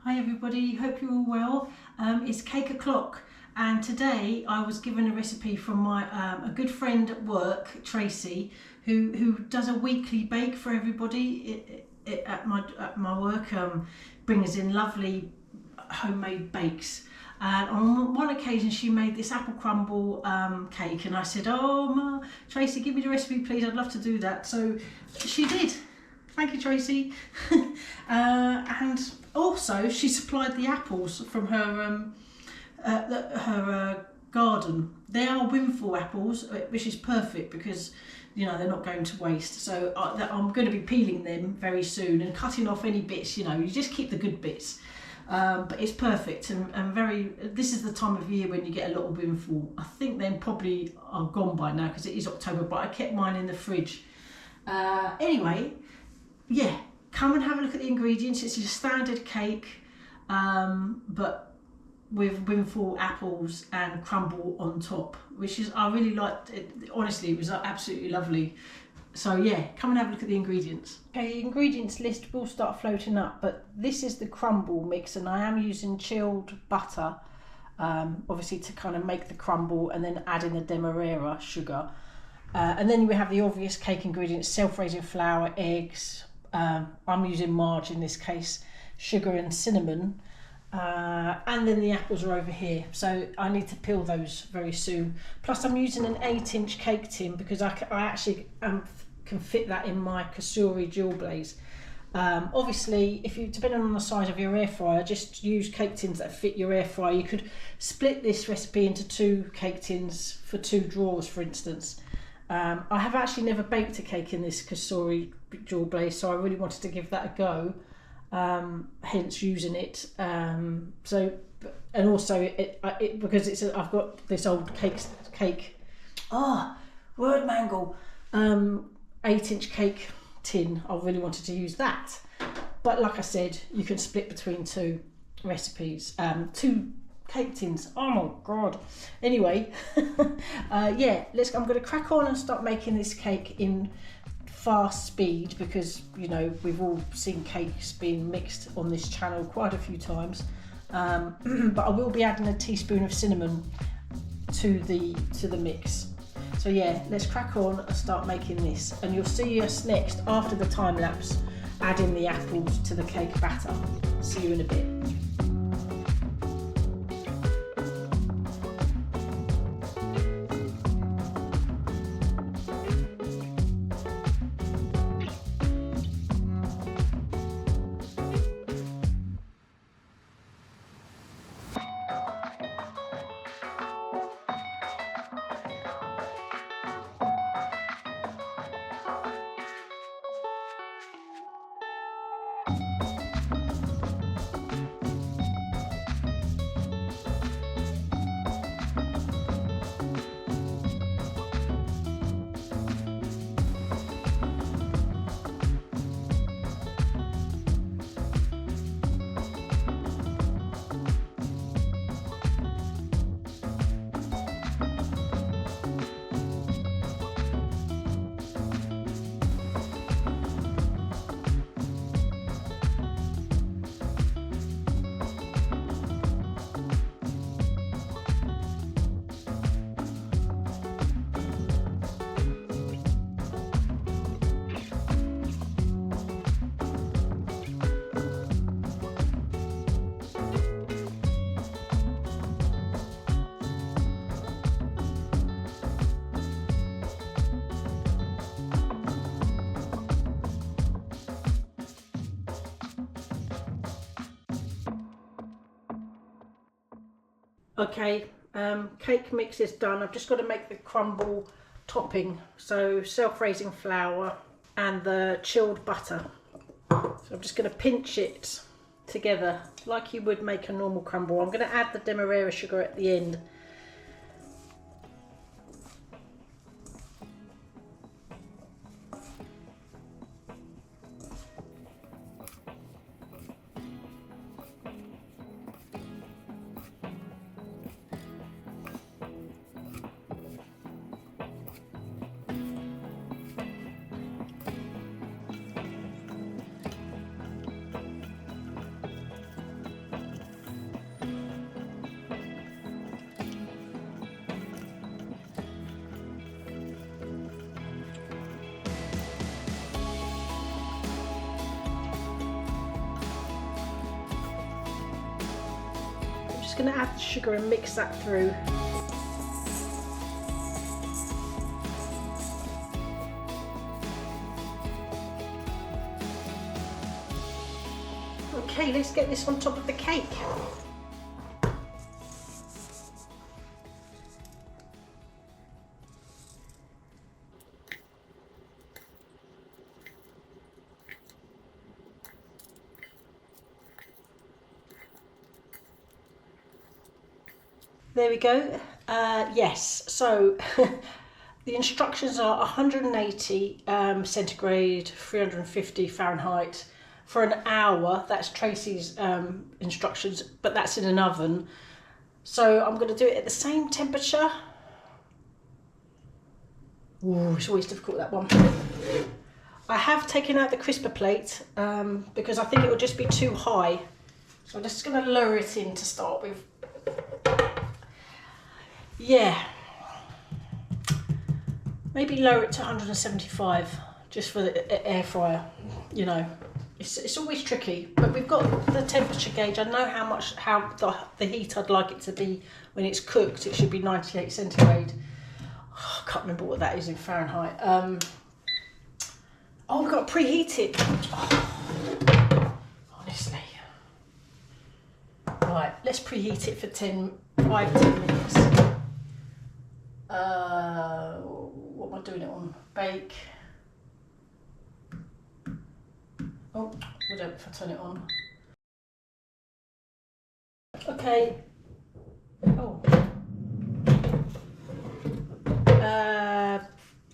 Hi everybody, hope you're all well. It's cake o'clock and today I was given a recipe from my a good friend at work, Tracey, who does a weekly bake for everybody at my work, brings in lovely homemade bakes. And on one occasion she made this apple crumble cake and I said, oh Tracey, give me the recipe please, I'd love to do that. So she did. Thank you, Tracey. And also she supplied the apples from her garden. They are windfall apples, which is perfect because you know they're not going to waste. So I'm going to be peeling them very soon and cutting off any bits. You know, you just keep the good bits. But it's perfect and very. This is the time of year when you get a lot of windfall. I think they probably are gone by now because it is October. But I kept mine in the fridge. Anyway. Yeah, come and have a look at the ingredients. It's a standard cake, but with windfall apples and crumble on top, which is, I really liked it. Honestly, it was absolutely lovely. So yeah, come and have a look at the ingredients. Okay, the ingredients list will start floating up, but this is the crumble mix and I am using chilled butter, obviously to kind of make the crumble and then add in the demerara sugar. And then we have the obvious cake ingredients, self-raising flour, eggs, I'm using marge in this case, sugar and cinnamon, and then the apples are over here, so I need to peel those very soon. Plus I'm using an 8-inch cake tin because I actually can fit that in my Cosori dual blaze. Obviously, if you, depending on the size of your air fryer, just use cake tins that fit your air fryer. You could split this recipe into 2 cake tins for 2 drawers, for instance. I have actually never baked a cake in this Cosori dual blaze, so I really wanted to give that a go, hence using it. And also because it's I've got this old word mangle, 8-inch cake tin. I really wanted to use that, but like I said, you can split between 2 recipes, 2 cake tins. Oh my god. Anyway, yeah, I'm going to crack on and start making this cake in fast speed because you know we've all seen cakes being mixed on this channel quite a few times, but I will be adding a teaspoon of cinnamon to the mix. So yeah, let's crack on and start making this, and you'll see us next after the time lapse adding the apples to the cake batter. See you in a bit. Okay, cake mix is done. I've just got to make the crumble topping. So self-raising flour and the chilled butter. So I'm just going to pinch it together like you would make a normal crumble. I'm going to add the demerara sugar at the end. just going to add the sugar and mix that through. Okay, let's get this on top of the cake. There we go. Yes, so the instructions are 180 centigrade, 350 Fahrenheit for an hour. That's Tracey's instructions, but that's in an oven. So I'm going to do it at the same temperature. Ooh, it's always difficult, that one. I have taken out the crisper plate because I think it will just be too high. So I'm just going to lower it in to start with. Yeah, maybe lower it to 175 just for the air fryer. You know, it's always tricky, but we've got the temperature gauge. I know how the heat I'd like it to be when it's cooked. It should be 98 centigrade. Oh, I can't remember what that is in Fahrenheit. Oh, we've got to preheat it. Oh, honestly. Right, let's preheat it for 5-10 minutes. What am I doing it on? Bake. Oh, whatever, if I turn it on. Okay. Oh.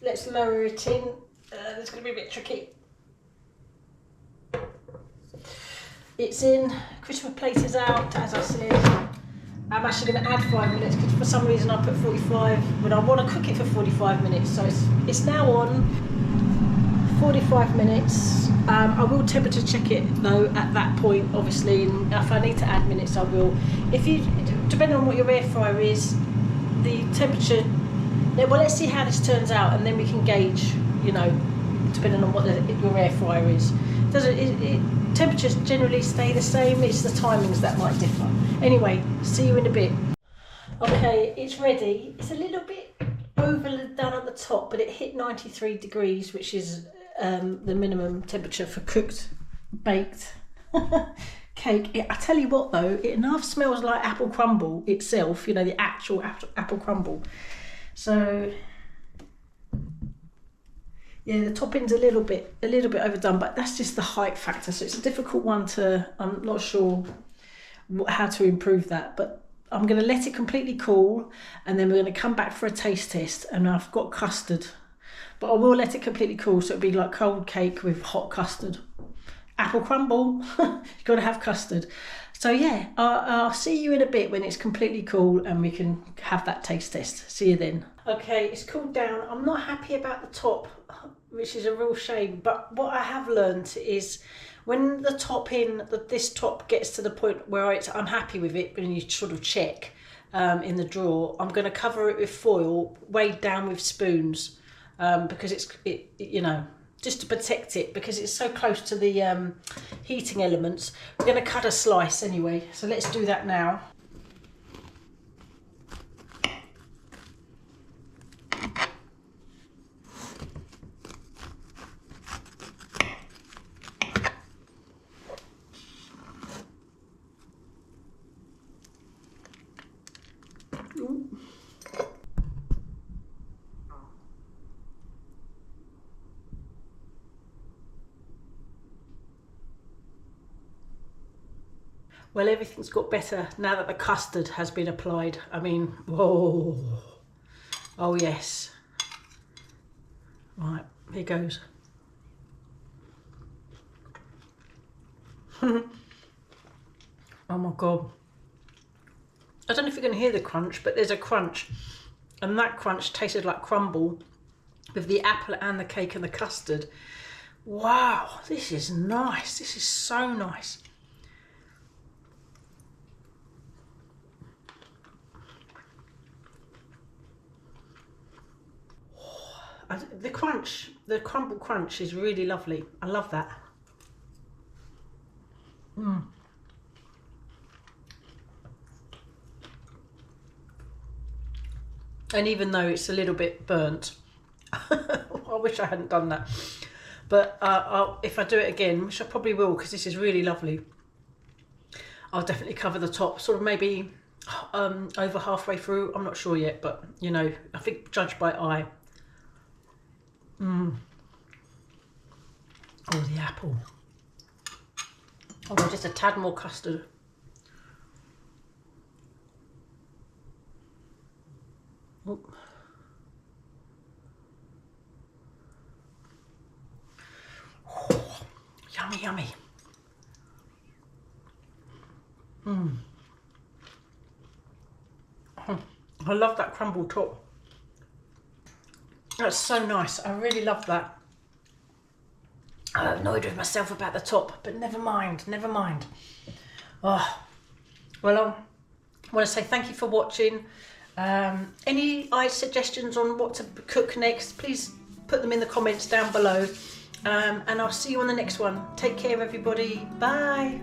Let's lower it in. It's going to be a bit tricky. It's in. Crisper plate is out, as I said. I'm actually going to add 5 minutes because for some reason I put 45, but I want to cook it for 45 minutes. So it's now on 45 minutes. I will temperature check it though at that point, obviously, and if I need to add minutes I will. Depending on what your air fryer is, the temperature, well, let's see how this turns out and then we can gauge, you know, depending on what your air fryer is. Temperatures generally stay the same, it's the timings that might differ. Anyway, see you in a bit. Okay, it's ready. It's a little bit overdone at the top, but it hit 93 degrees, which is the minimum temperature for cooked, baked cake. I tell you what though, it enough smells like apple crumble itself, you know, the actual apple crumble. So yeah, the topping's a little bit overdone, but that's just the height factor. So it's a difficult one I'm not sure how to improve that, but I'm going to let it completely cool and then we're going to come back for a taste test. And I've got custard, but I will let it completely cool so it'll be like cold cake with hot custard. Apple crumble, you've got to have custard. So yeah, I'll see you in a bit when it's completely cool and we can have that taste test. See you then. Okay, it's cooled down. I'm not happy about the top, which is a real shame, but what I have learned is when the this top gets to the point where I'm happy with it, when you sort of check in the drawer, I'm going to cover it with foil, weighed down with spoons, because you know, just to protect it, because it's so close to the heating elements. We're going to cut a slice anyway, so let's do that now. Well, everything's got better now that the custard has been applied. I mean, whoa. Oh yes. Right, here goes. Oh my God. I don't know if you're going to hear the crunch, but there's a crunch. And that crunch tasted like crumble with the apple and the cake and the custard. Wow, this is nice. This is so nice. The crunch, the crumble crunch is really lovely. I love that. And even though it's a little bit burnt, I wish I hadn't done that. But if I do it again, which I probably will, because this is really lovely, I'll definitely cover the top, sort of maybe over halfway through. I'm not sure yet, but you know, I think judge by eye. Oh, the apple. Oh, just a tad more custard. Oh. Oh, yummy, yummy. Oh, I love that crumble top. That's so nice. I really love that. I'm annoyed with myself about the top, but never mind, never mind. Oh, well, I want to say thank you for watching. Any suggestions on what to cook next, please put them in the comments down below. And I'll see you on the next one. Take care, everybody. Bye.